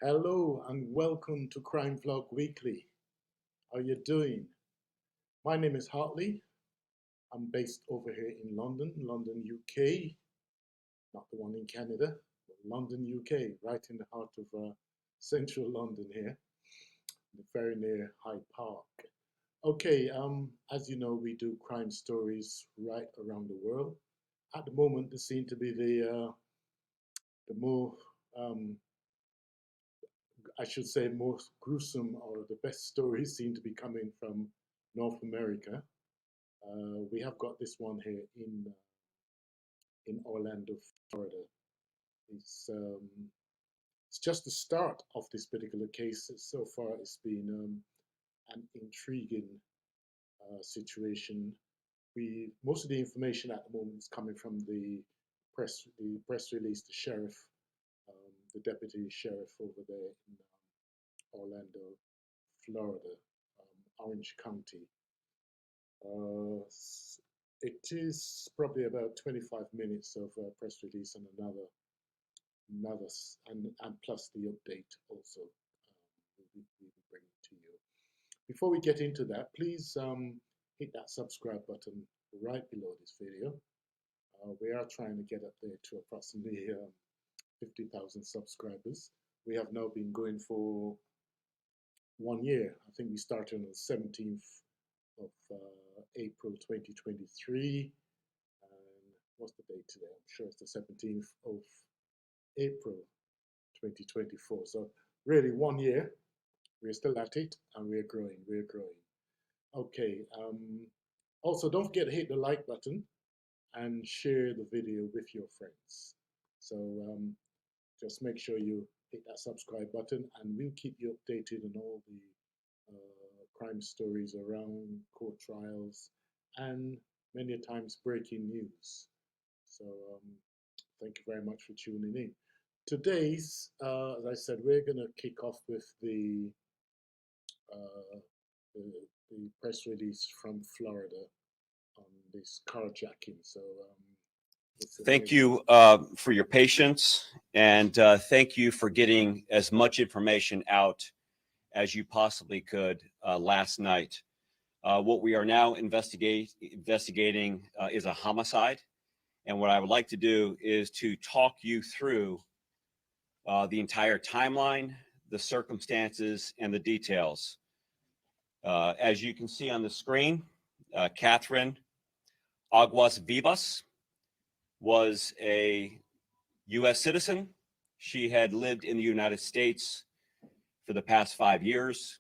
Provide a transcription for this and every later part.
Hello and welcome to Crime Vlog Weekly. How you doing? My name is Hartley. I'm based over here in London, UK, not the one in Canada, but London, UK, right in the heart of central London here, very near Hyde Park. Okay, as you know, we do crime stories right around the world. At the moment, there seem to be the more um, I should say, most gruesome or the best stories seem to be coming from North America. We have got this one here in Orlando, Florida. It's um, it's just the start of this particular case. So far, it's been an intriguing situation. We Most of the information at the moment is coming from the press release. The sheriff, the deputy sheriff over there in Orlando, Florida, Orange County. Uh, it is probably about 25 minutes of press release and and plus the update also we'll be bringing to you. Before we get into that, please hit that subscribe button right below this video. We are trying to get up there to approximately 50,000 subscribers. We have now been going for 1 year. I think we started on the 17th of April 2023. And what's the date today? I'm sure it's the 17th of April 2024. So really 1 year. We're still at it and we're growing. We're growing. Okay. Also, don't forget to hit the like button and share the video with your friends. So just make sure you hit that subscribe button and we'll keep you updated on all the crime stories around court trials and many times breaking news. So thank you very much for tuning in. Today's, as I said, we're going to kick off with uh, the, the press release from Florida on this carjacking. So Thank you for your patience, and thank you for getting as much information out as you possibly could last night. What we are now investigating is a homicide, and what I would like to do is to talk you through the entire timeline, the circumstances, and the details. As you can see on the screen, Catherine Aguas Vivas was a U.S. citizen. She had lived in the United States for the past 5 years.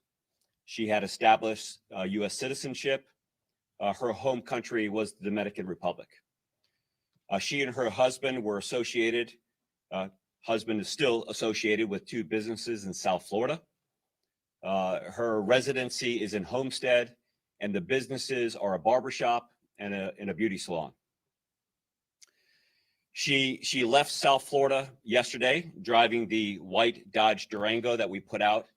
She had established U.S. citizenship. Her home country was the Dominican Republic. She and her husband were associated. Husband is still associated with 2 businesses in South Florida. Her residency is in Homestead, and the businesses are a barbershop and a beauty salon. She left South Florida yesterday, driving the white Dodge Durango that we put out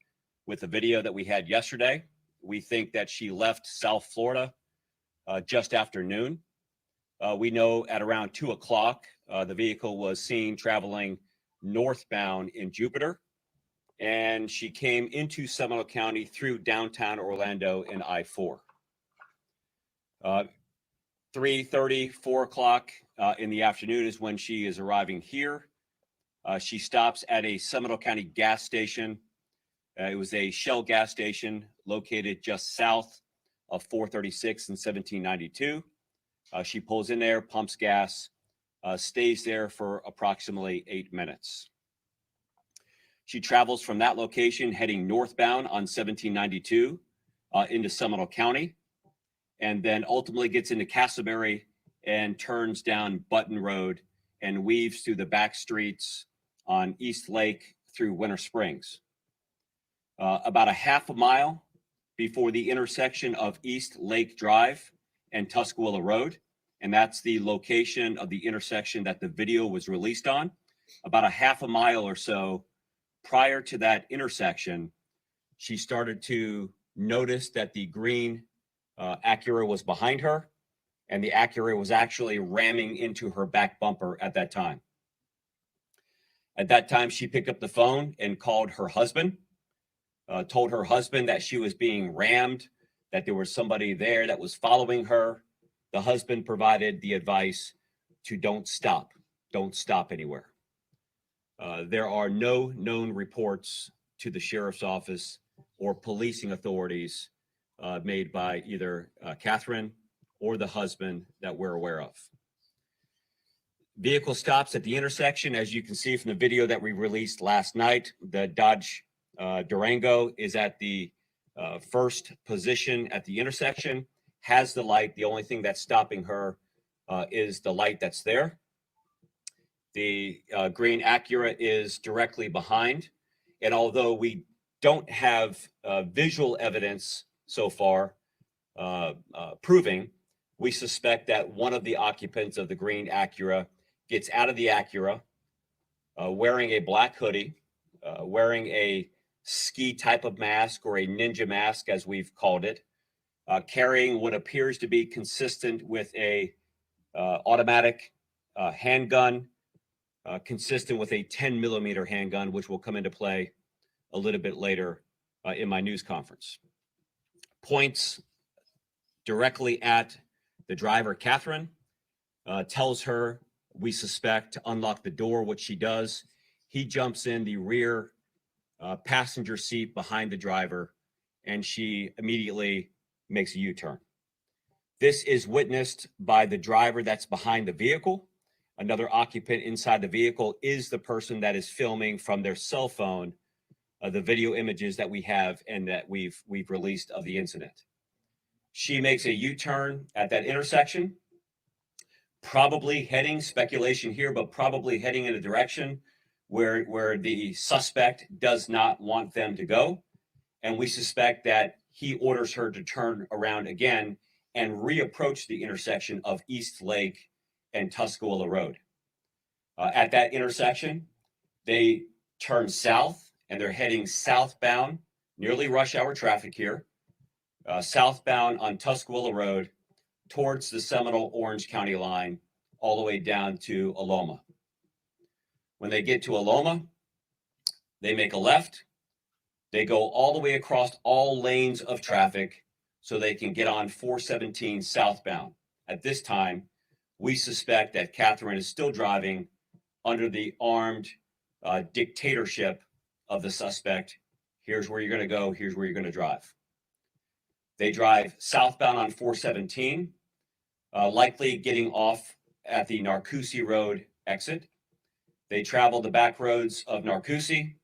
with the video that we had yesterday. We think that she left South Florida just after noon. We know at around 2 o'clock, the vehicle was seen traveling northbound in Jupiter, and she came into Seminole County through downtown Orlando in I-4. 3:30, 4 o'clock in the afternoon is when she is arriving here. She stops at a Seminole County gas station. It was a Shell gas station located just south of 436 and 1792. She pulls in there, pumps gas, stays there for approximately 8 minutes. She travels from that location heading northbound on 1792 into Seminole County, and then ultimately gets into Castleberry and turns down Button Road and weaves through the back streets on East Lake through Winter Springs. About a half a mile before the intersection of East Lake Drive and Tuscaloosa Road, and that's the location of the intersection that the video was released on. About a half a mile or so prior to that intersection, she started to notice that the green Acura was behind her, and the Acura was actually ramming into her back bumper at that time. At that time, she picked up the phone and called her husband, told her husband that she was being rammed, that there was somebody there that was following her. The husband provided the advice to don't stop anywhere. There are no known reports to the sheriff's office or policing authorities made by either Catherine or the husband that we're aware of. Vehicle stops at the intersection. As you can see from the video that we released last night, the Dodge Durango is at the first position at the intersection, has the light. The only thing that's stopping her is the light that's there. The green Acura is directly behind. And although we don't have visual evidence so far proving, we suspect that one of the occupants of the green Acura gets out of the Acura wearing a black hoodie, wearing a ski type of mask or a ninja mask, as we've called it, carrying what appears to be consistent with a automatic handgun, consistent with a 10 millimeter handgun, which will come into play a little bit later in my news conference. Points directly at the driver, Catherine, tells her, we suspect, to unlock the door, which she does. He jumps in the rear passenger seat behind the driver, and she immediately makes a U-turn. This is witnessed by the driver that's behind the vehicle. Another occupant inside the vehicle is the person that is filming from their cell phone the video images that we have and that we've released of the incident. She makes a U-turn at that intersection, probably heading, speculation here, but probably heading in a direction where the suspect does not want them to go. And we suspect that he orders her to turn around again and reapproach the intersection of East Lake and Tuscola Road. At that intersection, they turn south and they're heading southbound, nearly rush hour traffic here, southbound on Tuscola Road towards the Seminole Orange County line, all the way down to Aloma. When they get to Aloma, they make a left. They go all the way across all lanes of traffic so they can get on 417 southbound. At this time, we suspect that Catherine is still driving under the armed dictatorship of the suspect. Here's where you're going to go. Here's where you're going to drive. They drive southbound on 417, likely getting off at the Narcoossee Road exit. They travel the back roads of Narcoossee,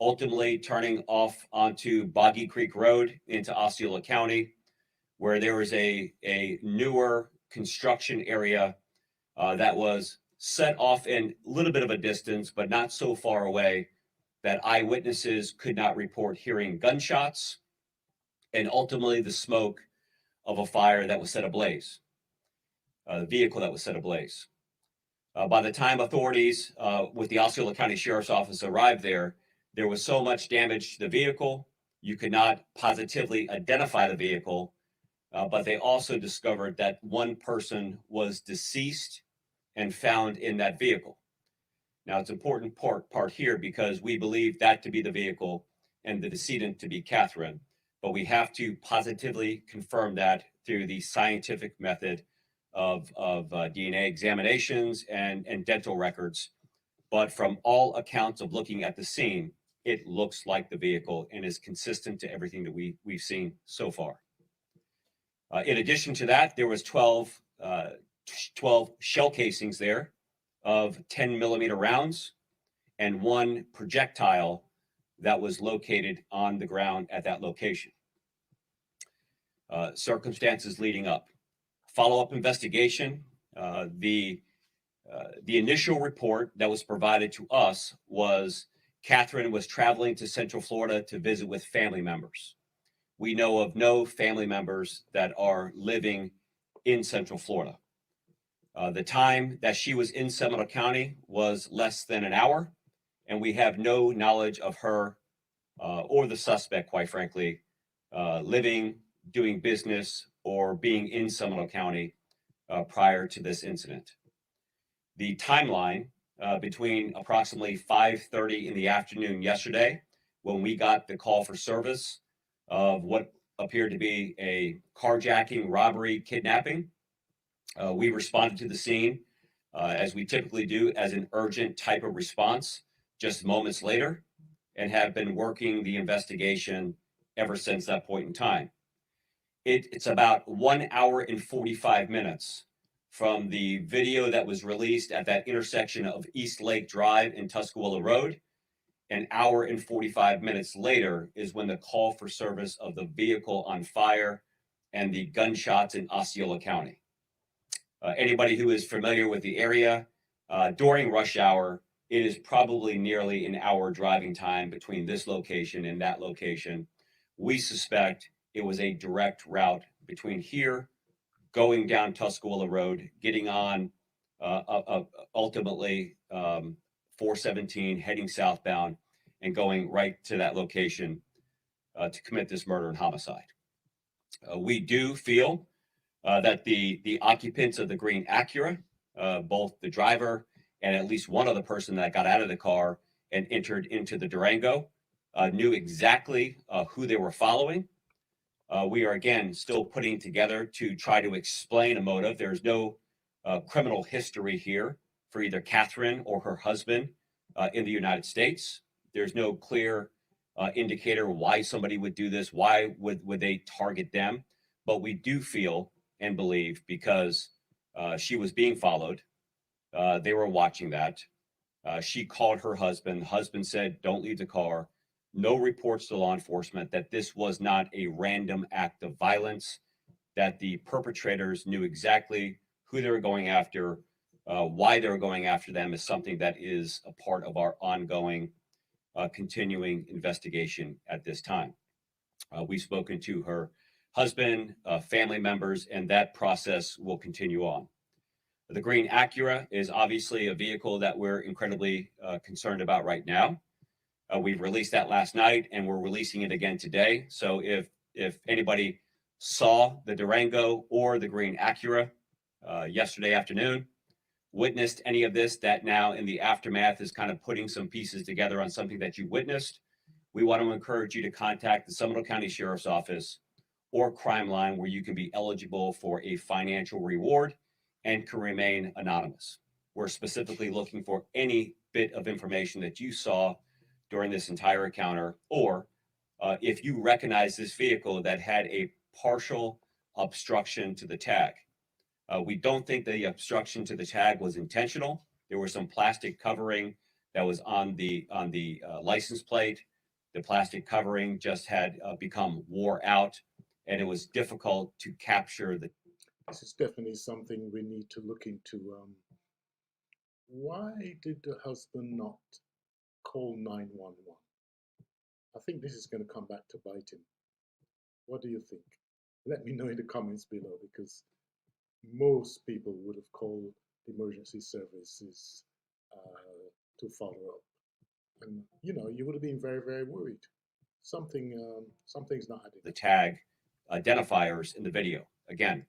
ultimately turning off onto Boggy Creek Road into Osceola County, where there was a newer construction area that was set off in a little bit of a distance, but not so far away that eyewitnesses could not report hearing gunshots and ultimately the smoke of a fire that was set ablaze, the vehicle that was set ablaze. By the time authorities with the Osceola County Sheriff's Office arrived there was so much damage to the vehicle, you could not positively identify the vehicle, but they also discovered that one person was deceased and found in that vehicle. Now, it's an important part here because we believe that to be the vehicle and the decedent to be Catherine, but we have to positively confirm that through the scientific method of DNA examinations and dental records. But from all accounts of looking at the scene, it looks like the vehicle and is consistent to everything that we've seen so far. In addition to that, there was 12 shell casings there of 10 millimeter rounds and one projectile that was located on the ground at that location. Circumstances leading up. Follow-up investigation. The initial report that was provided to us was Catherine was traveling to Central Florida to visit with family members. We know of no family members that are living in Central Florida. The time that she was in Seminole County was less than an hour, and we have no knowledge of her or the suspect, quite frankly, living, doing business, or being in Seminole County prior to this incident. The timeline between approximately 5:30 in the afternoon yesterday, when we got the call for service of what appeared to be a carjacking, robbery, kidnapping. We responded to the scene as we typically do, as an urgent type of response just moments later, and have been working the investigation ever since that point in time. It's about 1 hour and 45 minutes from the video that was released at that intersection of East Lake Drive and Tuscaloosa Road. An hour and 45 minutes later is when the call for service of the vehicle on fire and the gunshots in Osceola County. Anybody who is familiar with the area, during rush hour, it is probably nearly an hour driving time between this location and that location. We suspect it was a direct route between here, going down Tuscaloosa Road, getting on ultimately 417, heading southbound, and going right to that location to commit this murder and homicide. We do feel that the occupants of the green Acura, both the driver and at least one other person that got out of the car and entered into the Durango, knew exactly who they were following. We are, again, still putting together to try to explain a motive. There's no criminal history here for either Catherine or her husband in the United States. There's no clear indicator why somebody would do this, why would they target them. But we do feel and believe, because she was being followed, they were watching that. She called her husband. The husband said, "Don't leave the car." No reports to law enforcement that this was not a random act of violence, that the perpetrators knew exactly who they were going after, why they were going after them, is something that is a part of our ongoing, continuing investigation at this time. We've spoken to her husband, family members, and that process will continue on. The green Acura is obviously a vehicle that we're incredibly concerned about right now. We released that last night, and we're releasing it again today. So if anybody saw the Durango or the green Acura yesterday afternoon, witnessed any of this, that now in the aftermath is kind of putting some pieces together on something that you witnessed, we want to encourage you to contact the Seminole County Sheriff's Office or Crime Line, where you can be eligible for a financial reward and can remain anonymous. We're specifically looking for any bit of information that you saw during this entire encounter, or if you recognize this vehicle that had a partial obstruction to the tag. We don't think the obstruction to the tag was intentional. There was some plastic covering that was on the license plate. The plastic covering just had become wore out, and it was difficult to capture the. This is definitely something we need to look into. Why did the husband not call 911? I think this is going to come back to bite him. What do you think? Let me know in the comments below, because most people would have called the emergency services to follow up. And, you know, you would have been very, very worried. Something's not adding. The tag identifiers in the video. Again,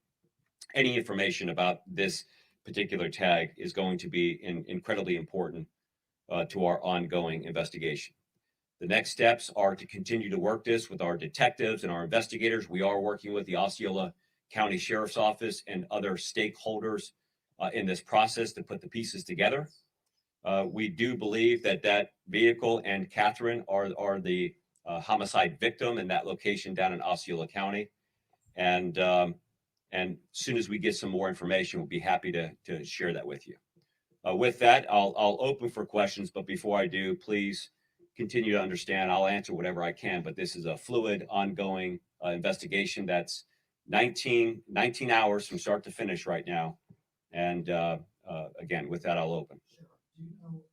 any information about this particular tag is going to be incredibly important to our ongoing investigation. The next steps are to continue to work this with our detectives and our investigators. We are working with the Osceola County Sheriff's Office and other stakeholders in this process to put the pieces together. We do believe that vehicle and Catherine are the homicide victim in that location down in Osceola County. And as soon as we get some more information, we'll be happy to share that with you. With that, I'll open for questions, but before I do, please continue to understand. I'll answer whatever I can, but this is a fluid, ongoing investigation that's 19 hours from start to finish right now. And again, with that, I'll open. Sure. Do you know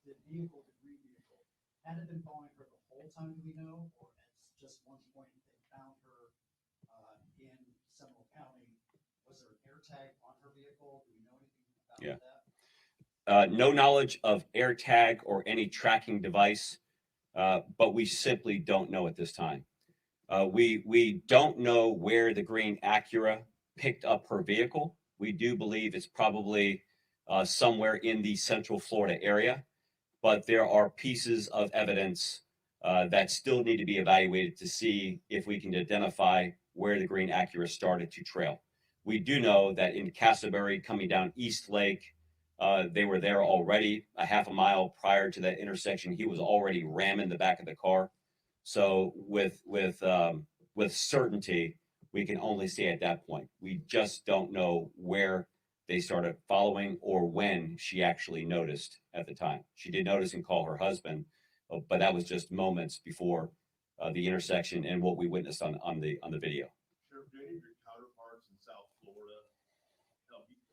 the vehicle, the green vehicle, had it been following her the whole time, do we know? Or at just one point they found her in Seminole County? Was there an air tag on her vehicle? Do we know anything about that? No knowledge of air tag or any tracking device, but we simply don't know at this time. We don't know where the green Acura picked up her vehicle. We do believe it's probably somewhere in the Central Florida area, but there are pieces of evidence that still need to be evaluated to see if we can identify where the green Acura started to trail. We do know that in Castleberry, coming down East Lake, they were there already a half a mile prior to that intersection. He was already ramming the back of the car. So with certainty, we can only say at that point. We just don't know where they started following or when she actually noticed at the time. She did notice and call her husband, but that was just moments before the intersection and what we witnessed on the video. Sheriff, do any of your counterparts in South Florida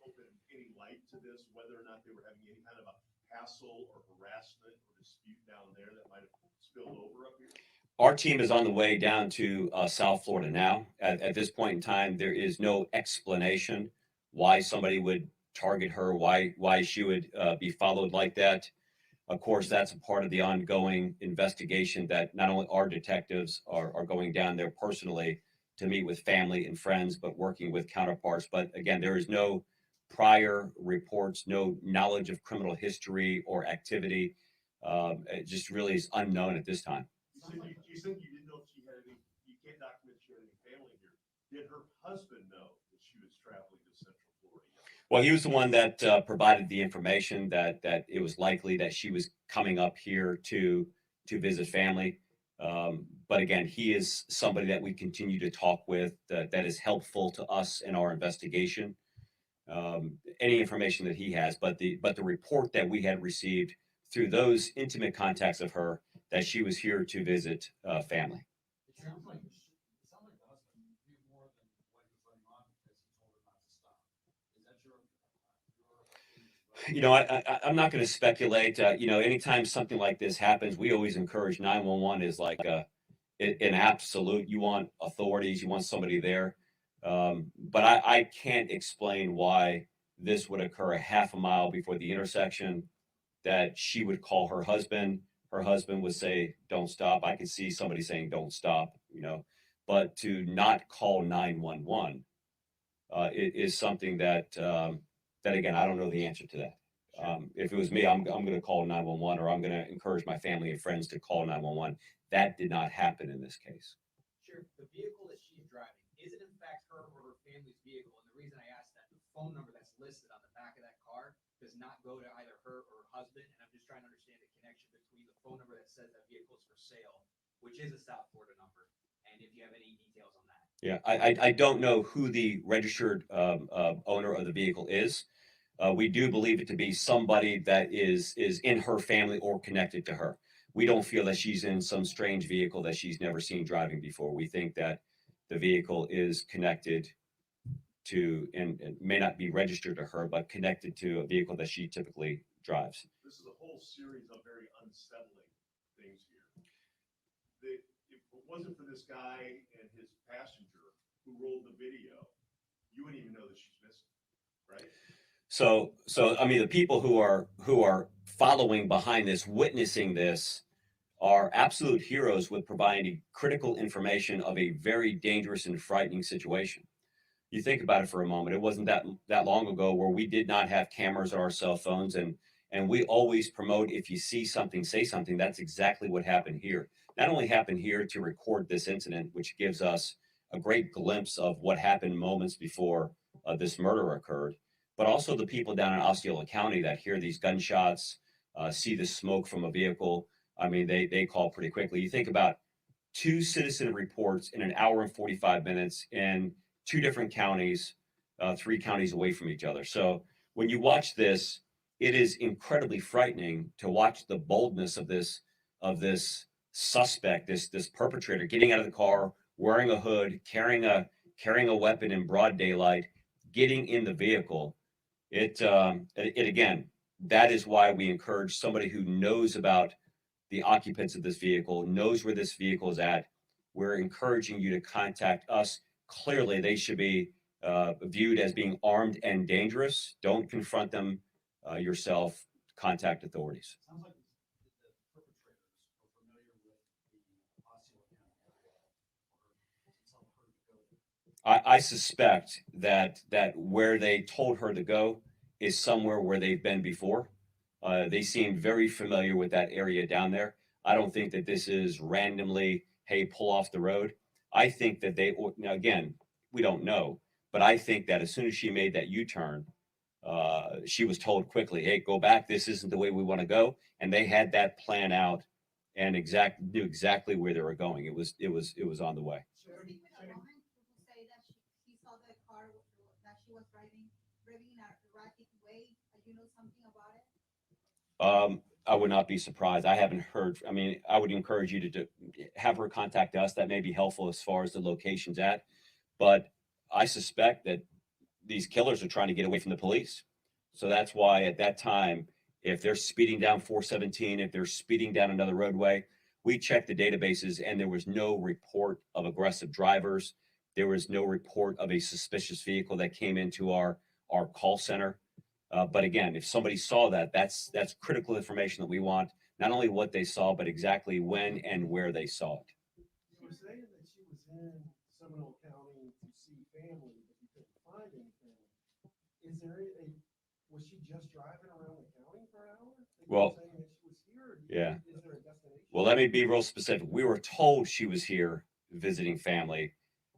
open any light to this, whether or not they were having any kind of a hassle or harassment or dispute down there that might have spilled over up here? Our team is on the way down to South Florida now. At this point in time, there is no explanation why somebody would target her, why she would be followed like that. Of course, that's a part of the ongoing investigation that not only our detectives are going down there personally to meet with family and friends, but working with counterparts. But again, there is no prior reports, no knowledge of criminal history or activity. It just really is unknown at this time. You said you didn't know if she had any, you can't document she had any family here. Did her husband know that she was traveling to Central Florida? Well, he was the one that provided the information that it was likely that she was coming up here to visit family. But again, he is somebody that we continue to talk with that is helpful to us in our investigation. Any information that he has, but the report that we had received through those intimate contacts of her that she was here to visit family. It sounds like the husband knew more than what he was letting on because he told her not to stop. Is that your You know, I'm not going to speculate. Anytime something like this happens, we always encourage 911 is like an absolute. You want authorities, you want somebody there. But I can't explain why this would occur a half a mile before the intersection, that she would call her husband. Her husband would say, "Don't stop." I could see somebody saying, "Don't stop," but to not call 911 is something that again, I don't know the answer to that. If it was me, I'm going to call 911, or I'm going to encourage my family and friends to call 911. That did not happen in this case. Sheriff, the vehicle that she's driving, is it in fact her or her family's vehicle? And the reason I asked that, the phone number that's listed on the back of that car does not go to either her or her husband. And I'm just trying to understand the connection between the phone number that says that vehicle is for sale, which is a South Florida number, and if you have any details on that. Yeah, I don't know who the registered owner of the vehicle is. We do believe it to be somebody that is in her family or connected to her. We don't feel that she's in some strange vehicle that she's never seen driving before. We think that the vehicle is connected to, and may not be registered to her, but connected to a vehicle that she typically drives. This is a whole series of very unsettling things here. If it wasn't for this guy and his passenger who rolled the video, you wouldn't even know that she's missing, right? So I mean, the people who are following behind this, witnessing this, are absolute heroes with providing critical information of a very dangerous and frightening situation. You think about it for a moment. It wasn't that long ago where we did not have cameras on our cell phones, and we always promote, if you see something, say something. That's exactly what happened here. Not only happened here to record this incident, which gives us a great glimpse of what happened moments before this murder occurred, but also the people down in Osceola County that hear these gunshots, see the smoke from a vehicle. I mean, they call pretty quickly. You think about 2 citizen reports in an hour and 45 minutes in 2 different counties, 3 counties away from each other. So when you watch this, it is incredibly frightening to watch the boldness of this suspect, this perpetrator, getting out of the car, wearing a hood, carrying a weapon in broad daylight, getting in the vehicle. It again, that is why we encourage somebody who knows about the occupants of this vehicle, knows where this vehicle is at. We're encouraging you to contact us. Clearly, they should be viewed as being armed and dangerous. Don't confront them yourself. Contact authorities. Sounds like the perpetrators are familiar with the Osceola County area, or tell her to go there. I suspect that where they told her to go is somewhere where they've been before. They seem very familiar with that area down there. I don't think that this is randomly, hey, pull off the road. I think that now again, we don't know, but I think that as soon as she made that U-turn, she was told quickly, hey, go back. This isn't the way we want to go. And they had that plan out and knew exactly where they were going. It was on the way. Sheriff, Sheriff, who say that he saw the car that she was driving in a erratic way. You know something about it? I would not be surprised. I haven't heard. I mean, I would encourage you to have her contact us. That may be helpful as far as the location's at. But I suspect that these killers are trying to get away from the police. So that's why at that time, if they're speeding down 417, if they're speeding down another roadway, we checked the databases and there was no report of aggressive drivers. There was no report of a suspicious vehicle that came into our call center. But again, if somebody saw that, that's critical information that we want. Not only what they saw, but exactly when and where they saw it. She was saying that she was in Seminole County to see family, but you couldn't find anything. Is there was she just driving around the county for an hour? Well, saying that she was here. Yeah. Is there a destination? Well, let me be real specific. We were told she was here visiting family.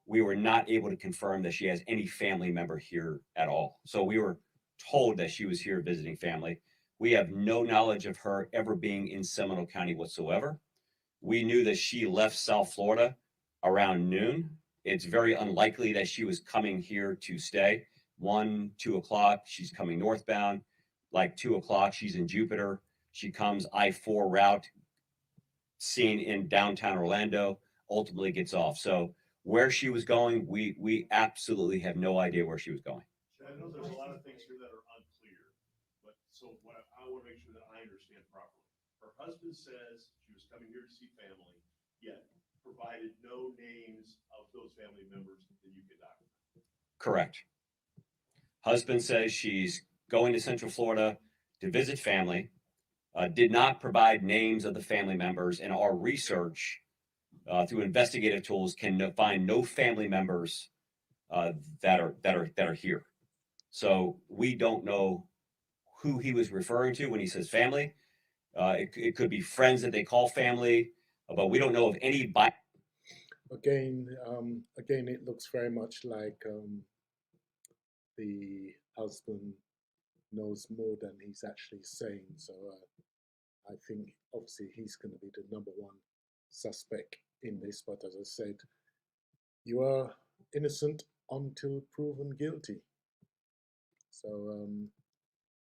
We were not able to confirm that she has any family member here at all. So we were told that she was here visiting family. We have no knowledge of her ever being in Seminole County whatsoever. We knew that she left South Florida around noon. It's very unlikely that she was coming here to stay. 1, 2 o'clock, she's coming northbound. Like 2 o'clock, she's in Jupiter. She comes I-4 route, seen in downtown Orlando, ultimately gets off. So where she was going, we absolutely have no idea where she was going. I know there's a lot of things here that are unclear, but so what I want to make sure that I understand properly. Her husband says she was coming here to see family, yet provided no names of those family members that you could document. Correct. Husband says she's going to Central Florida to visit family. Did not provide names of the family members, and our research through investigative tools can find no family members that are here. So we don't know who he was referring to when he says family. It could be friends that they call family, but we don't know of any. Again, it looks very much like the husband knows more than he's actually saying. So I think obviously he's going to be the number one suspect in this. But as I said, you are innocent until proven guilty. So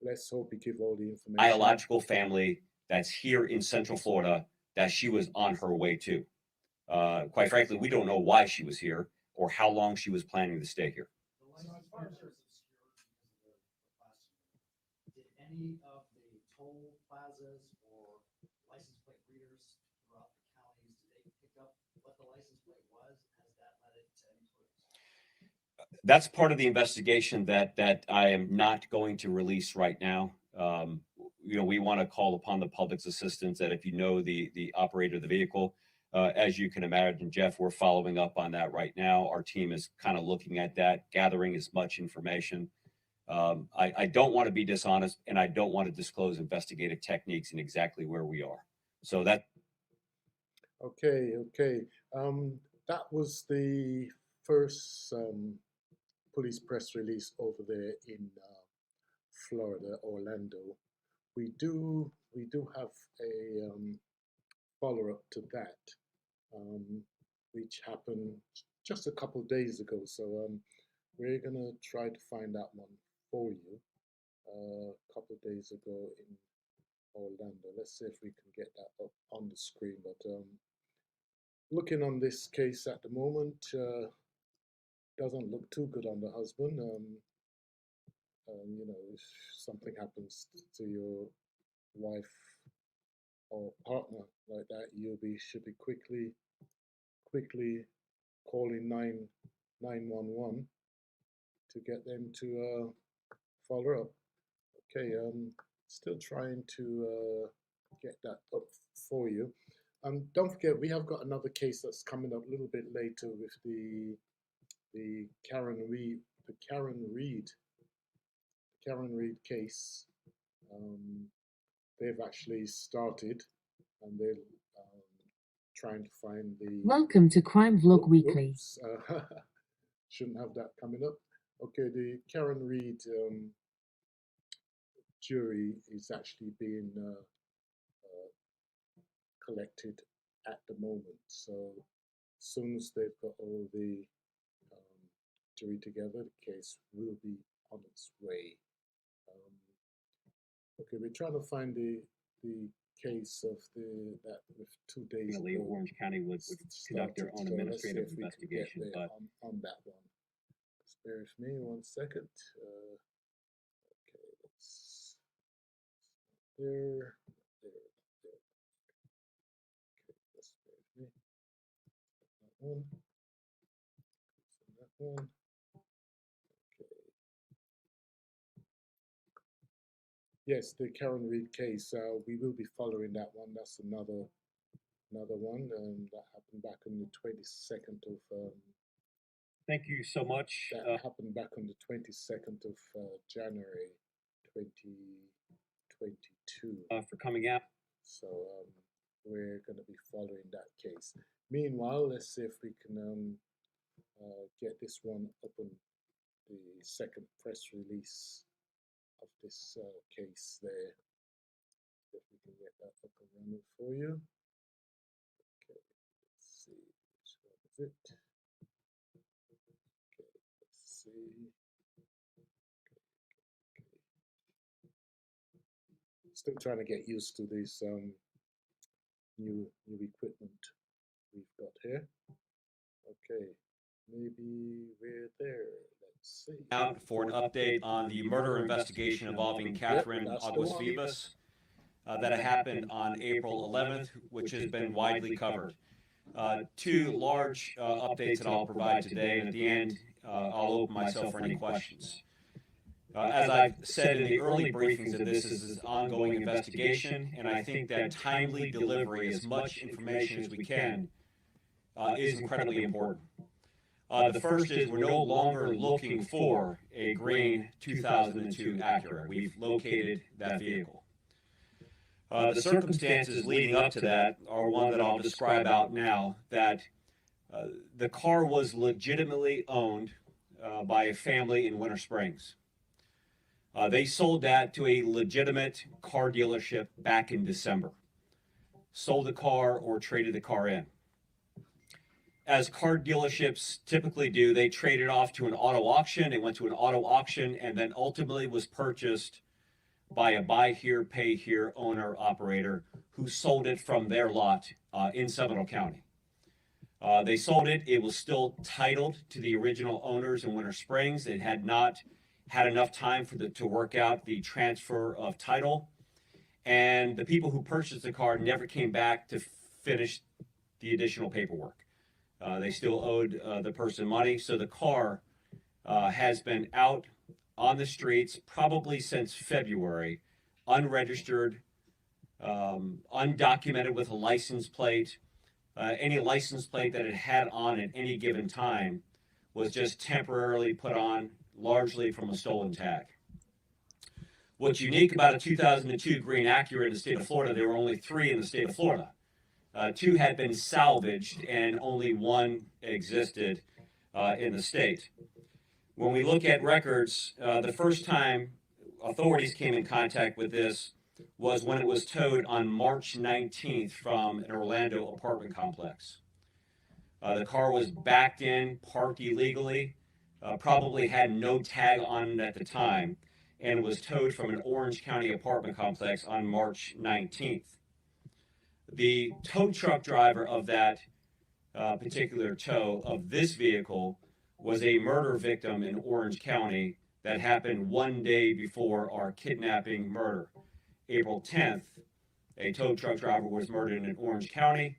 let's hope you give all the information. Biological family that's here in Central Florida that she was on her way to. Quite frankly, we don't know why she was here or how long she was planning to stay here. So as far as there's obscure did any of the toll plazas or license plate readers throughout the counties, did they pick up what the license plate was? Has that led it to any clues? That's part of the investigation that I am not going to release right now. We want to call upon the public's assistance that if you know the operator of the vehicle, as you can imagine, Jeff, we're following up on that right now. Our team is kind of looking at that, gathering as much information. I don't want to be dishonest, and I don't want to disclose investigative techniques and exactly where we are. So that. Okay. That was the first police press release over there in Florida, Orlando. We do have a follow-up to that, which happened just a couple days ago. So we're gonna try to find that one for you. A couple days ago in Orlando. Let's see if we can get that up on the screen. But looking on this case at the moment, doesn't look too good on the husband. If something happens to your wife or partner like that, should be quickly calling 911 to get them to follow up. Okay, still trying to get that up for you. Don't forget, we have got another case that's coming up a little bit later with the Karen Reed Karen Reed case, they've actually started, and they're trying to find the. Welcome to Crime Vlog Weekly. Oops, shouldn't have that coming up. Okay, the Karen Reed jury is actually being collected at the moment. So as soon as they've got all the jury together, the case will be on its way. Okay, we're trying to find the case of that with 2 days Ultimately, ago. Orange County would conduct their own So let's see administrative if we can get investigation, there but on that one. Just bear with me 1 second. Okay, let's there. Okay, just bear with me. That one. That one. Okay. Yes, the Karen Reed case. We will be following that one. That's another one, that happened back on the 22nd of. thank you so much. That happened back on the 22nd of January, 2022. For coming out. So we're going to be following that case. Meanwhile, let's see if we can get this one up on the second press release of this case there. If we can get that up and running for you. Okay, let's see which one is it. Okay, let's see. Still trying to get used to this new equipment we've got here. Okay, maybe we're there. Let's see. Out for an update on the murder investigation involving Catherine that's the Aguas one. Vivas that happened on April 11th, which has been widely covered. Two large updates that I'll provide today, and at the end, I'll open myself for any questions. As I've said in the early briefings of this is an ongoing investigation, and I think that timely delivery, as much information as we can, is incredibly important. The first is we're no longer looking for a green 2002 Acura. We've located that vehicle. The circumstances leading up to that are one that I'll describe out now, that the car was legitimately owned by a family in Winter Springs. They sold that to a legitimate car dealership back in December. Sold the car or traded the car in. As car dealerships typically do, they traded off to an auto auction. It went to an auto auction and then ultimately was purchased by a buy here, pay here owner operator who sold it from their lot in Seminole County. They sold it. It was still titled to the original owners in Winter Springs. It had not had enough time for to work out the transfer of title. And the people who purchased the car never came back to finish the additional paperwork. They still owed the person money. So the car has been out on the streets probably since February, unregistered, undocumented with a license plate. Any license plate that it had on at any given time was just temporarily put on, largely from a stolen tag. What's unique about a 2002 green Acura in the state of Florida, there were only 3 in the state of Florida. 2 had been salvaged and only 1 existed in the state. When we look at records, the first time authorities came in contact with this was when it was towed on March 19th from an Orlando apartment complex. The car was backed in, parked illegally, probably had no tag on it at the time, and was towed from an Orange County apartment complex on March 19th. The tow truck driver of that particular tow of this vehicle was a murder victim in Orange County that happened 1 day before our kidnapping murder. April 10th, a tow truck driver was murdered in Orange County.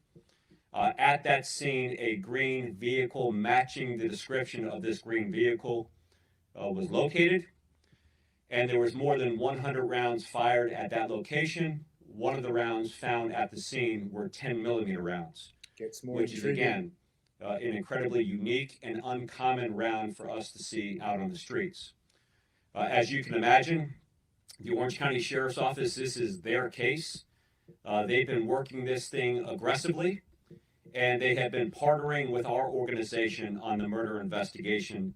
At that scene, a green vehicle matching the description of this green vehicle was located, and there was more than 100 rounds fired at that location. One of the rounds found at the scene were 10mm rounds, which is, again, an incredibly unique and uncommon round for us to see out on the streets. As you can imagine, the Orange County Sheriff's Office, this is their case. They've been working this thing aggressively, and they have been partnering with our organization on the murder investigation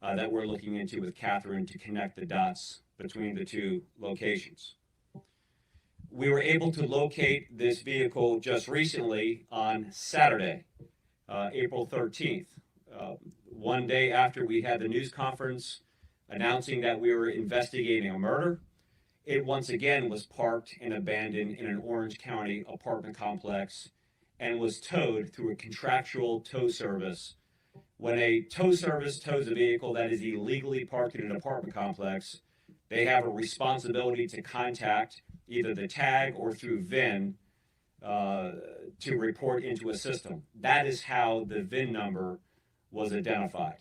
that we're looking into with Catherine to connect the dots between the two locations. We were able to locate this vehicle just recently on Saturday, April 13th, one day after we had the news conference announcing that we were investigating a murder. It once again was parked and abandoned in an Orange County apartment complex and was towed through a contractual tow service. When a tow service tows a vehicle that is illegally parked in an apartment complex, they have a responsibility to contact either the tag or through VIN to report into a system. That is how the VIN number was identified.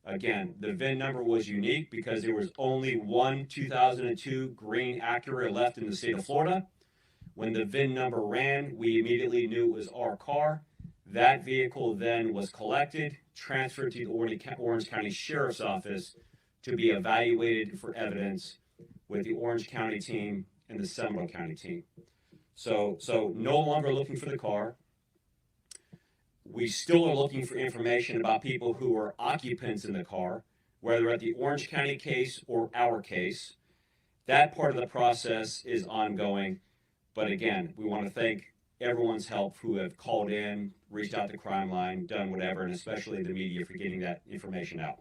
Again, the VIN number was unique because there was only one 2002 green Acura left in the state of Florida. When the VIN number ran, we immediately knew it was our car. That vehicle then was collected, transferred to the Orange County Sheriff's Office to be evaluated for evidence with the Orange County team and the Seminole County team. So no longer looking for the car. We still are looking for information about people who were occupants in the car, whether at the Orange County case or our case. That part of the process is ongoing. But again, we want to thank everyone's help who have called in, reached out to Crime Line, done whatever, and especially the media for getting that information out.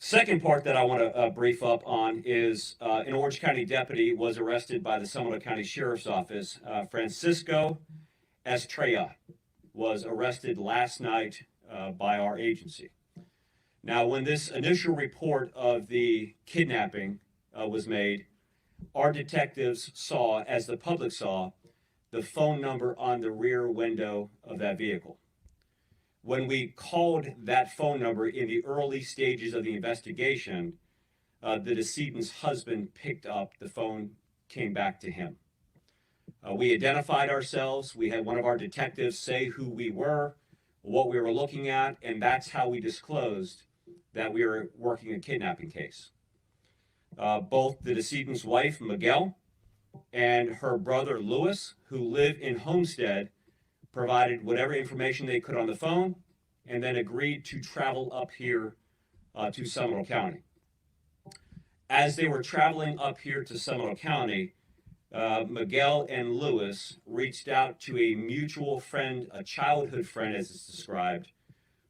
Second part that I want to brief up on is an Orange County deputy was arrested by the Seminole County Sheriff's Office. Francisco Estrella was arrested last night by our agency. Now, when this initial report of the kidnapping was made, our detectives saw, as the public saw, the phone number on the rear window of that vehicle. When we called that phone number in the early stages of the investigation, the decedent's husband picked up the phone, came back to him. We identified ourselves. We had one of our detectives say who we were, what we were looking at, and that's how we disclosed that we were working a kidnapping case. Both the decedent's wife, Miguel, and her brother, Louis, who live in Homestead, provided whatever information they could on the phone, and then agreed to travel up here to Seminole County. As they were traveling up here to Seminole County, Miguel and Louis reached out to a mutual friend, a childhood friend as it's described,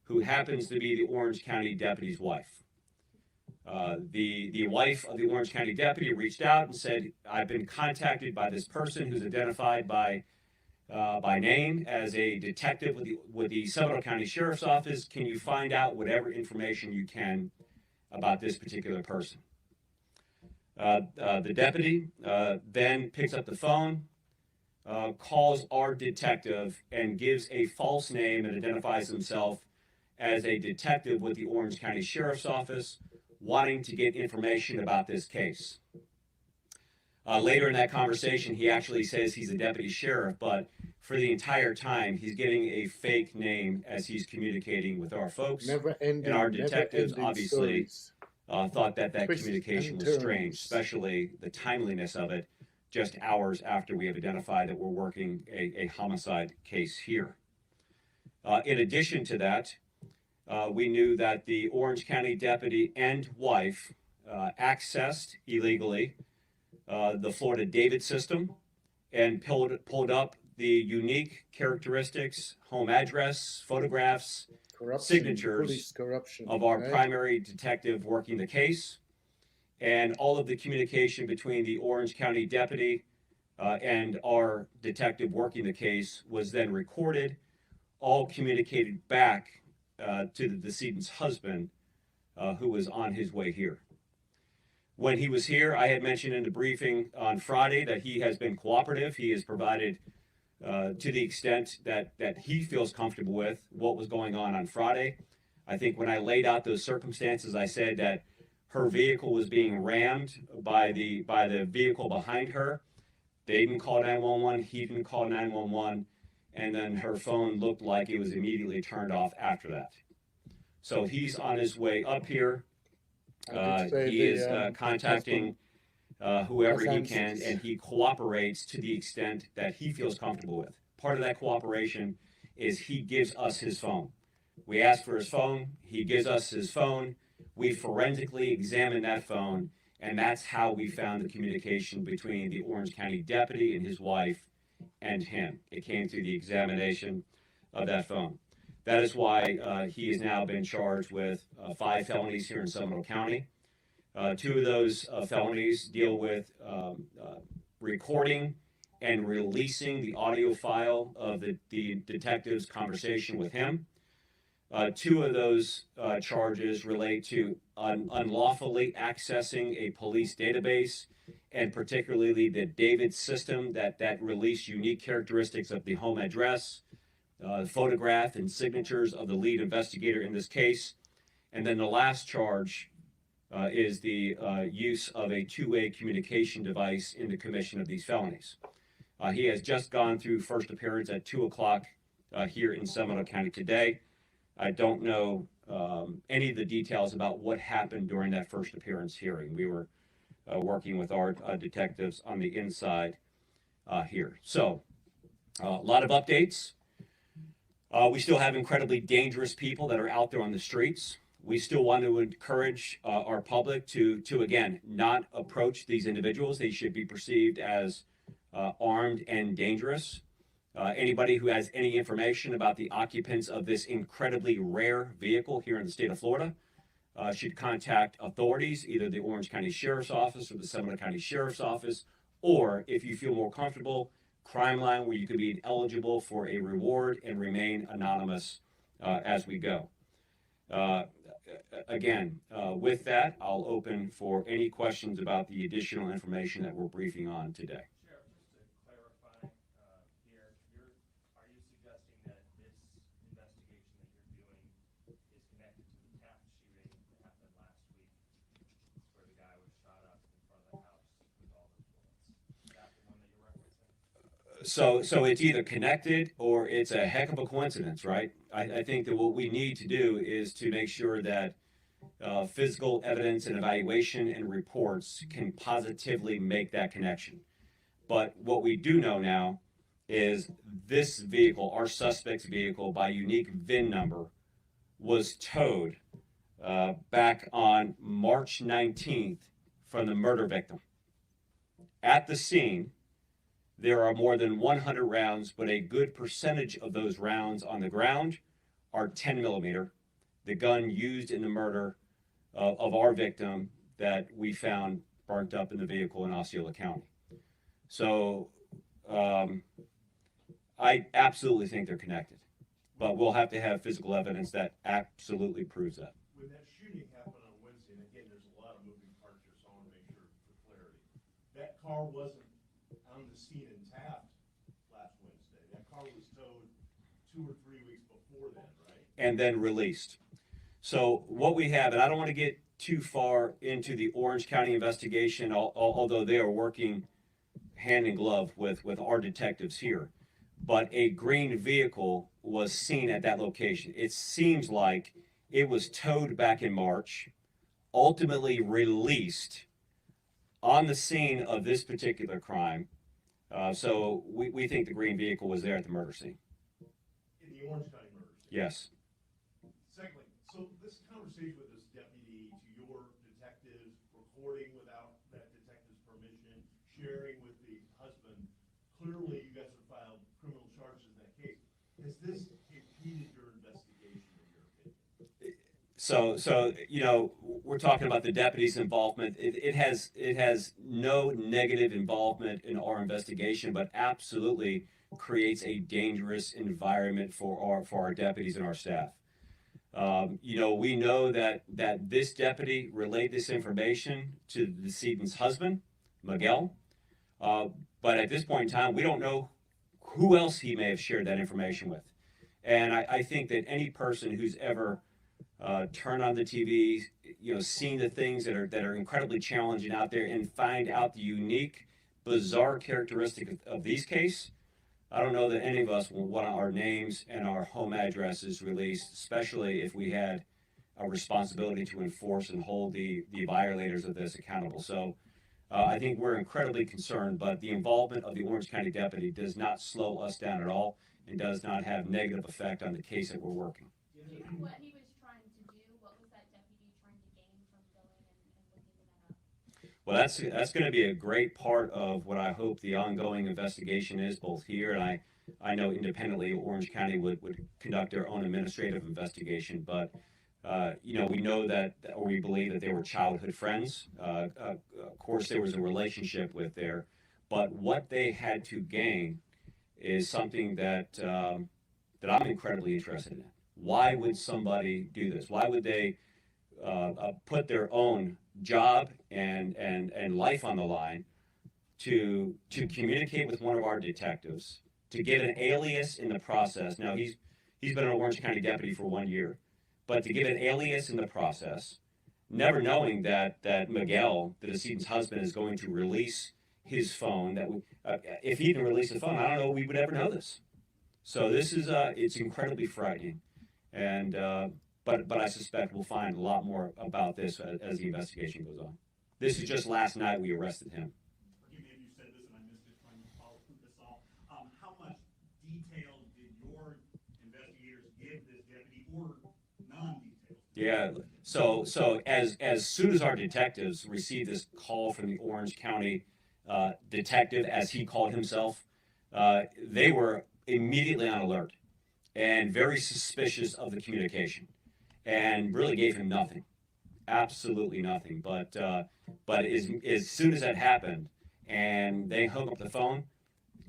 who happens to be the Orange County deputy's wife. The wife of the Orange County deputy reached out and said, I've been contacted by this person who's identified by name as a detective with the Seminole County Sheriff's Office. Can you find out whatever information you can about this particular person? The deputy then picks up the phone, calls our detective, and gives a false name and identifies himself as a detective with the Orange County Sheriff's Office, wanting to get information about this case. Later in that conversation, he actually says he's a deputy sheriff, but for the entire time, he's getting a fake name as he's communicating with our folks. And our detectives obviously thought that communication was strange, especially the timeliness of it, just hours after we have identified that we're working a homicide case here. In addition to that, we knew that the Orange County deputy and wife accessed illegally the Florida David system and pulled up the unique characteristics, home address, photographs, signatures of our primary detective working the case, and all of the communication between the Orange County deputy and our detective working the case was then recorded, all communicated back to the decedent's husband, who was on his way here. When he was here, I had mentioned in the briefing on Friday that he has been cooperative. He has provided, to the extent that he feels comfortable with, what was going on Friday. I think when I laid out those circumstances, I said that her vehicle was being rammed by the vehicle behind her. They didn't call 911. He didn't call 911. And then her phone looked like it was immediately turned off after that. So he's on his way up here. I did say He the, is contacting whoever he can, answers. and he cooperates to the extent that he feels comfortable with. Part of that cooperation is he gives us his phone. We ask for his phone, he gives us his phone, we forensically examine that phone, and that's how we found the communication between the Orange County deputy and his wife and him. It came through the examination of that phone. That is why he has now been charged with 5 felonies here in Seminole County. 2 of those felonies deal with recording and releasing the audio file of the detective's conversation with him. 2 of those charges relate to unlawfully accessing a police database, and particularly the David system that released unique characteristics of the home address, photograph and signatures of the lead investigator in this case. And then the last charge is the use of a 2-way communication device in the commission of these felonies. He has just gone through first appearance at 2 o'clock here in Seminole County today. I don't know any of the details about what happened during that first appearance hearing. We were working with our detectives on the inside here. So, a lot of updates. We still have incredibly dangerous people that are out there on the streets. We still want to encourage our public to again, not approach these individuals. They should be perceived as armed and dangerous. Anybody who has any information about the occupants of this incredibly rare vehicle here in the state of Florida should contact authorities, either the Orange County Sheriff's Office or the Seminole County Sheriff's Office, or if you feel more comfortable, Crime Line, where you could be eligible for a reward and remain anonymous as we go. Again, with that, I'll open for any questions about the additional information that we're briefing on today. Sheriff, just to clarify here, are you suggesting that this investigation that you're doing is connected to the Taft shooting that happened last week, where the guy was shot up in front of the house with all those bullets? Is that the one that you're referencing? So it's either connected or it's a heck of a coincidence, right? I think that what we need to do is to make sure that physical evidence and evaluation and reports can positively make that connection. But what we do know now is this vehicle, our suspect's vehicle by unique VIN number, was towed back on March 19th from the murder victim. At the scene, there are more than 100 rounds, but a good percentage of those rounds on the ground are 10 millimeter, the gun used in the murder of our victim that we found burnt up in the vehicle in Osceola County. So I absolutely think they're connected, but we'll have to have physical evidence that absolutely proves that. When that shooting happened on Wednesday, and again, there's a lot of moving parts here, so I want to make sure for clarity. That car wasn't on the scene in Taft last Wednesday. That car was towed 2 or 3 weeks before then, right? And then released. So what we have, and I don't want to get too far into the Orange County investigation, although they are working hand in glove with our detectives here, but a green vehicle was seen at that location. It seems like it was towed back in March, ultimately released on the scene of this particular crime. So we think the green vehicle was there at the murder scene. In the Orange County murder scene? Yes. Secondly, so this conversation with this deputy to your detectives, recording without that detective's permission, sharing with the husband, clearly you guys have filed criminal charges in that case. Has this impeded your investigation, in your opinion? So you know, we're talking about the deputy's involvement. It has no negative involvement in our investigation, but absolutely creates a dangerous environment for our deputies and our staff. You know, we know that this deputy relayed this information to the decedent's husband, Miguel, but at this point in time, we don't know who else he may have shared that information with. And I think that any person who's ever turned on the TV, you know, seen the things that are incredibly challenging out there and find out the unique, bizarre characteristic of these cases, I don't know that any of us will want our names and our home addresses released, especially if we had a responsibility to enforce and hold the violators of this accountable. So I think we're incredibly concerned, but the involvement of the Orange County deputy does not slow us down at all and does not have negative effect on the case that we're working. What he was trying to do, what was that deputy trying to gain from going and looking that up? Well, that's going to be a great part of what I hope the ongoing investigation is, both here and I know independently Orange County would conduct their own administrative investigation, but we know that, or we believe that they were childhood friends. Of course, there was a relationship with there, but what they had to gain is something that I'm incredibly interested in. Why would somebody do this? Why would they put their own job and life on the line to communicate with one of our detectives, to get an alias in the process? Now he's been an Orange County deputy for 1 year, but to get an alias in the process, never knowing that Miguel, the decedent's husband, is going to release his phone. That if he even released the phone, I don't know we would ever know this. So this is it's incredibly frightening, and but I suspect we'll find a lot more about this as the investigation goes on. This is just last night we arrested him. Forgive me if you said this and I missed it, trying to follow through this all. How much detail did your investigators give this deputy, or non-detailed? Yeah. So as soon as our detectives received this call from the Orange County detective, as he called himself, they were immediately on alert and very suspicious of the communication, and really gave him nothing, absolutely nothing. But as soon as that happened and they hung up the phone,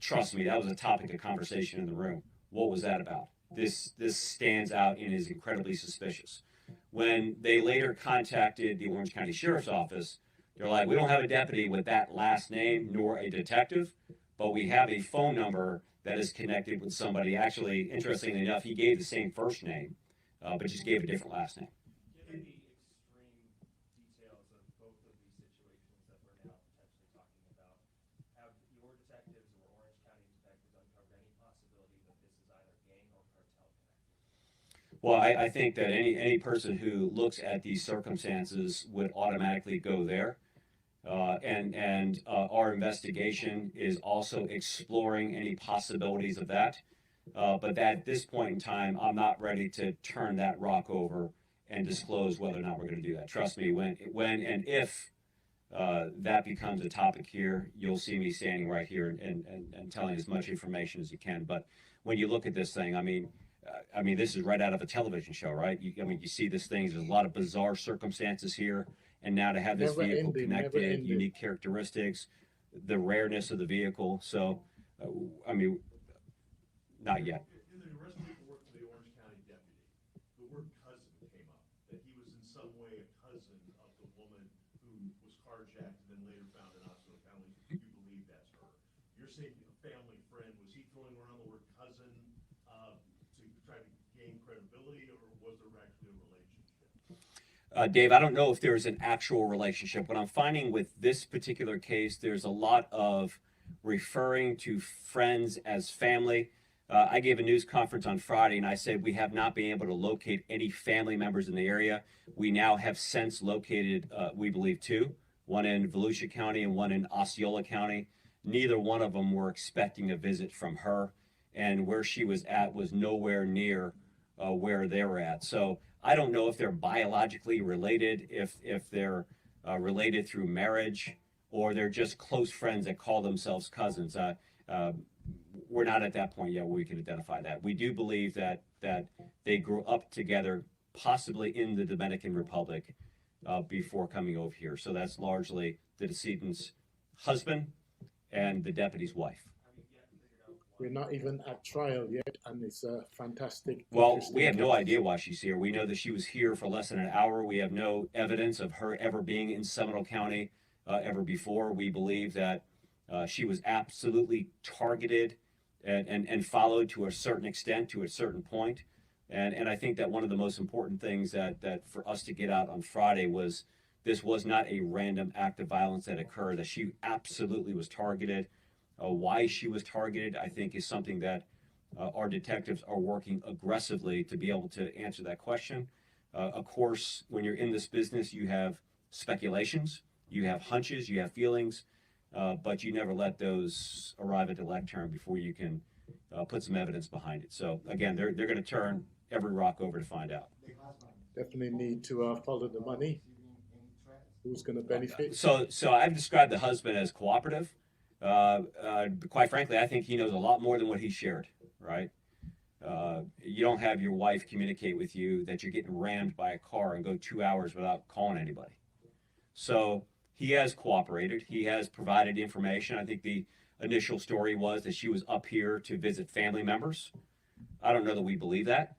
trust me, that was a topic of conversation in the room. What was that about? This stands out and is incredibly suspicious. When they later contacted the Orange County Sheriff's Office, they're like, we don't have a deputy with that last name nor a detective, but we have a phone number that is connected with somebody. Actually, interestingly enough, he gave the same first name, but just gave a different last name. Given the extreme details of both of these situations that we're now potentially talking about, have your detectives or Orange County detectives uncovered any possibility that this is either gang or cartel connected? Well, I think that any person who looks at these circumstances would automatically go there. And our investigation is also exploring any possibilities of that. But at this point in time, I'm not ready to turn that rock over and disclose whether or not we're going to do that. Trust me, when and if that becomes a topic here, you'll see me standing right here and telling as much information as you can. But when you look at this thing, I mean, this is right out of a television show, right? You see this thing. There's a lot of bizarre circumstances here, and now to have this vehicle connected, unique characteristics, the rareness of the vehicle. So, not yet. In the rest of the work for the Orange County deputy, the word cousin came up, that he was in some way a cousin of the woman who was carjacked and then later found in Seminole County. You believe that's her. You're saying a family friend. Was he throwing around the word cousin to try to gain credibility, or was there actually a relationship? Dave, I don't know if there's an actual relationship. What I'm finding with this particular case, there's a lot of referring to friends as family. I gave a news conference on Friday and I said we have not been able to locate any family members in the area. We now have since located, we believe, two, one in Volusia County and one in Osceola County. Neither one of them were expecting a visit from her, and where she was at was nowhere near where they were at. So I don't know if they're biologically related, if they're related through marriage, or they're just close friends that call themselves cousins. We're not at that point yet where we can identify that. We do believe that they grew up together, possibly in the Dominican Republic, before coming over here. So that's largely the decedent's husband and the deputy's wife. We're not even at trial yet, and it's a fantastic. Well, we have no idea why she's here. We know that she was here for less than an hour. We have no evidence of her ever being in Seminole County ever before. We believe that she was absolutely targeted and followed to a certain extent, to a certain point. And I think that one of the most important things that for us to get out on Friday was this was not a random act of violence that occurred, that she absolutely was targeted. Why she was targeted, I think, is something that our detectives are working aggressively to be able to answer that question. Of course, when you're in this business, you have speculations, you have hunches, you have feelings, but you never let those arrive at the lectern before you can put some evidence behind it. So again, they're going to turn every rock over to find out. Definitely need to follow the money. Who's going to benefit? So I've described the husband as cooperative. Quite frankly, I think he knows a lot more than what he shared, right? You don't have your wife communicate with you that you're getting rammed by a car and go 2 hours without calling anybody. So he has cooperated. He has provided information. I think the initial story was that she was up here to visit family members. I don't know that we believe that.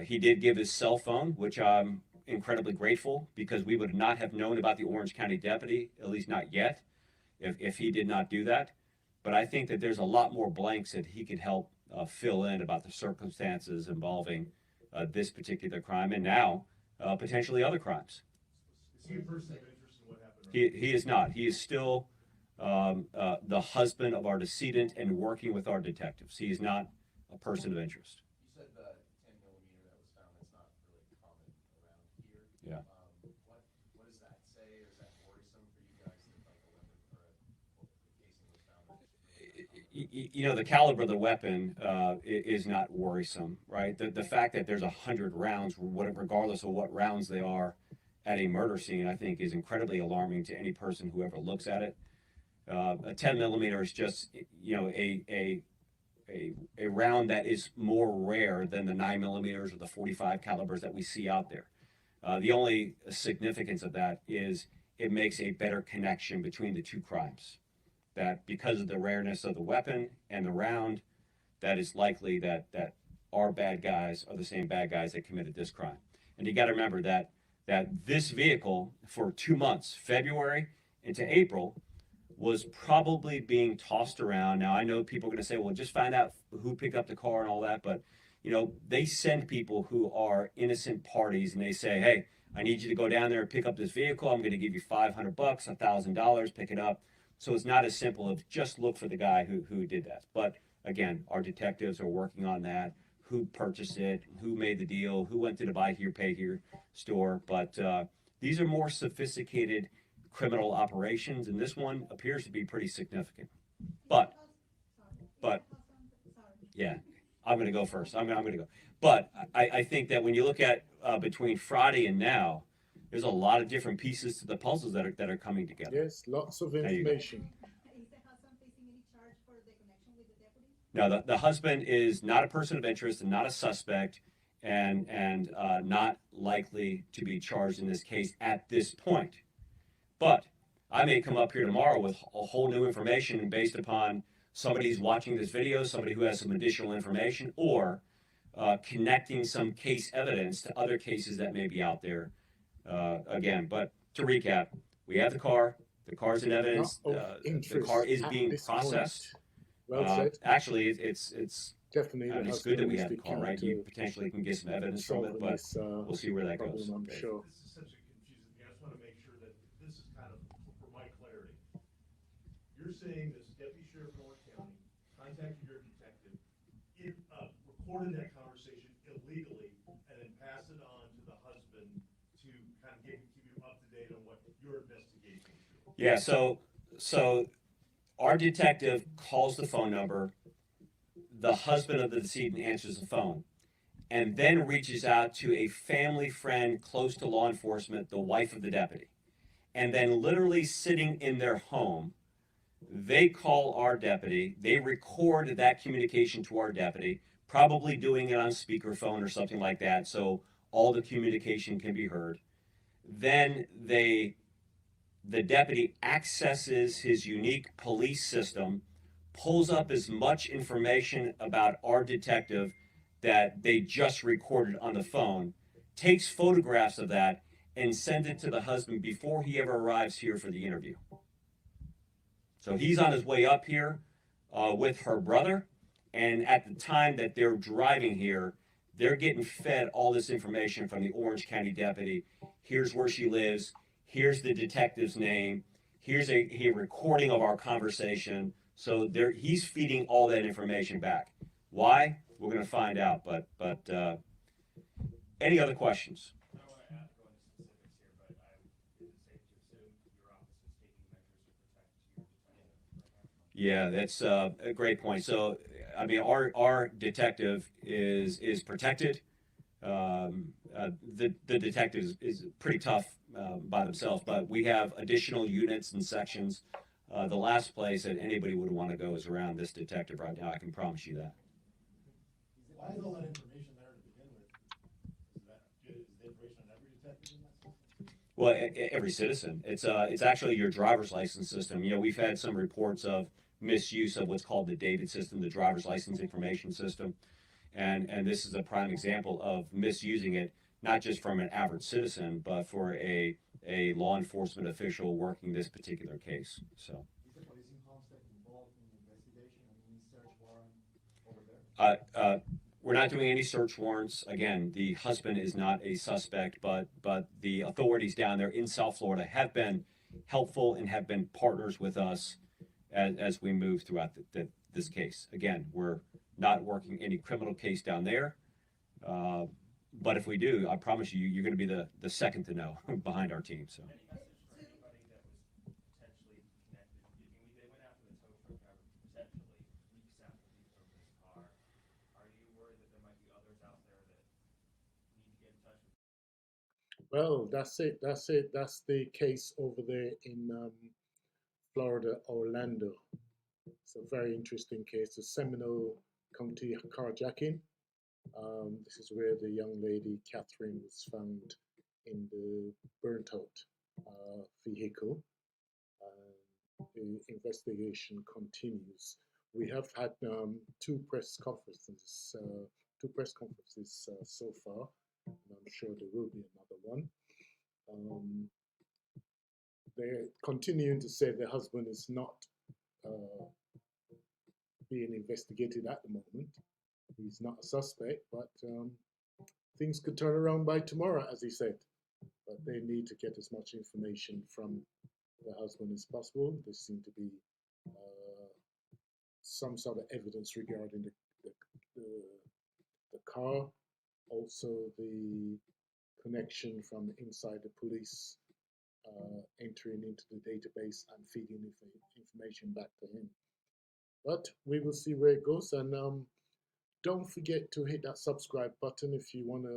He did give his cell phone, which I'm incredibly grateful, because we would not have known about the Orange County deputy, at least not yet, if he did not do that. But I think that there's a lot more blanks that he could help fill in about the circumstances involving this particular crime, and now potentially other crimes. Is he a person of interest in what happened? He is not. He is still the husband of our decedent and working with our detectives. He is not a person of interest. You said the 10mm that was found, that's not really common around here. Yeah. What does that say? Is that worrisome for you guys that like a weapon or the casing was found? You know, the caliber of the weapon is not worrisome, right? The fact that there's 100 rounds, regardless of what rounds they are, at a murder scene, I think is incredibly alarming to any person who ever looks at it. A 10mm is just, you know, a round that is more rare than the 9mm or the 45 calibers that we see out there. The only significance of that is it makes a better connection between the two crimes. That because of the rareness of the weapon and the round, that is likely that our bad guys are the same bad guys that committed this crime. And you got to remember that this vehicle for 2 months, February into April, was probably being tossed around. Now, I know people are going to say, well, just find out who picked up the car and all that. But, you know, they send people who are innocent parties and they say, hey, I need you to go down there and pick up this vehicle. I'm going to give you $500, $1,000, pick it up. So it's not as simple as just look for the guy who did that. But again, our detectives are working on that. Who purchased it, who made the deal, who went to the buy here, pay here store. But these are more sophisticated criminal operations, and this one appears to be pretty significant. But yeah, I'm going to go first. I'm going to go. But I think that when you look at between Friday and now, there's a lot of different pieces to the puzzles that are coming together. Yes, lots of information. No, the husband is not a person of interest and not a suspect, and not likely to be charged in this case at this point. But I may come up here tomorrow with a whole new information based upon somebody who's watching this video, somebody who has some additional information, or connecting some case evidence to other cases that may be out there. Again, but to recap, we have the car. The car's in evidence. The car is being processed. Well said. Actually, it's Definitely, it's good that we have the car, right? You potentially can get some evidence from it, but we'll see where that goes. I'm sure. This is such a confusing thing. I just want to make sure that this is kind of for my clarity. You're saying this Deputy Sheriff of Orange County contacted your detective, recorded that conversation illegally, and then passed it on to the husband to kind of keep you up to date on what your investigation is doing. Yeah, so our detective calls the phone number, the husband of the decedent answers the phone, and then reaches out to a family friend close to law enforcement, the wife of the deputy. And then literally sitting in their home, they call our deputy, they record that communication to our deputy, probably doing it on speakerphone or something like that, so all the communication can be heard. Then the deputy accesses his unique police system, pulls up as much information about our detective that they just recorded on the phone, takes photographs of that, and sends it to the husband before he ever arrives here for the interview. So he's on his way up here with her brother, and at the time that they're driving here, they're getting fed all this information from the Orange County deputy. Here's where she lives. Here's the detective's name. Here's a recording of our conversation. So he's feeding all that information back. Why? We're going to find out. But Any other questions? I don't want to go into specifics here, but is it safe to assume your office is taking measures to protect your detective right now? Yeah, that's a great point. So, I mean, our detective is protected. The detective is pretty tough by themselves, but we have additional units and sections. The last place that anybody would want to go is around this detective right now. I can promise you that. Why is all that information there to begin with? Is the information on every detective in that system? Well, every citizen. It's actually your driver's license system. You know, we've had some reports of misuse of what's called the DAVID system, the driver's license information system, and this is a prime example of misusing it, not just from an average citizen, but for a law enforcement official working this particular case. So. Is the policing homestead involved in the investigation and any search warrant over there? We're not doing any search warrants. Again, the husband is not a suspect, but the authorities down there in South Florida have been helpful and have been partners with us as we move throughout this case. Again, we're not working any criminal case down there, but if we do, I promise you, you're going to be the second to know behind our team. So. Any message for anybody that was potentially connected? I mean, they went after the tow truck driver potentially weeks after he drove this car. Are you worried that there might be others out there that need to get in touch with? Well, that's it. That's it. That's the case over there in Florida, Orlando. It's a very interesting case, the Seminole County Carjacking. This is where the young lady, Catherine, was found in the burnt out vehicle. The investigation continues. We have had two press conferences so far, and I'm sure there will be another one. They're continuing to say the husband is not being investigated at the moment. He's not a suspect, but things could turn around by tomorrow, as he said. But they need to get as much information from the husband as possible. There seemed to be some sort of evidence regarding the car, also the connection from inside the police entering into the database and feeding information back to him. But we will see where it goes, and don't forget to hit that subscribe button if you want to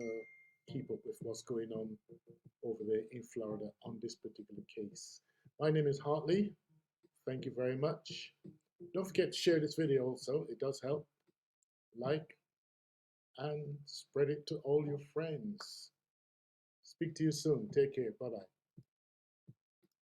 keep up with what's going on over there in Florida on this particular case. My name is Hartley. Thank you very much. Don't forget to share this video also. It does help. Like and spread it to all your friends. Speak to you soon. Take care. Bye-bye.